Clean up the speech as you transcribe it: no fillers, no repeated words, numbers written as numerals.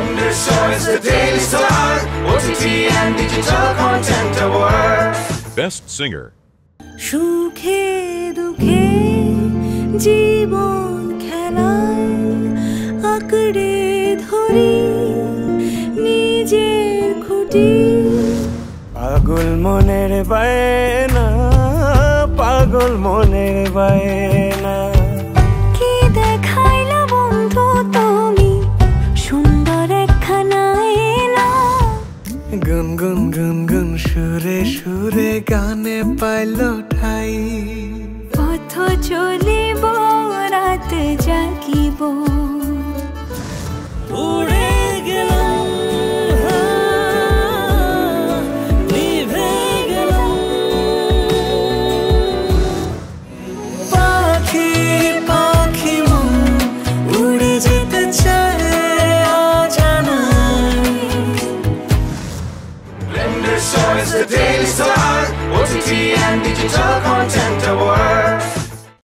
Blender Show is the Daily Star, OTT and Digital Content Award. Best Singer. সুখে দুঃখে জীবন খেলায় আঁকড়ে ধরি নিজের খুঁটি। পাগল মনের বায়না, পাগল মনের বায়না। কি দেখাইলা বন্ধু তুমি সুন্দর একখানা আয়না। গুন গুন গুন গুন সুরে সুরে গানে পাইল ঠাই। পথ চলিব রাত জাগিব উড়ে গেলাম নিভে গেলাম। পাখি পাখি মন উড়ে যেতে চায় অজানায়। Blender Show is the Daily Star, OTT and Digital Content Award.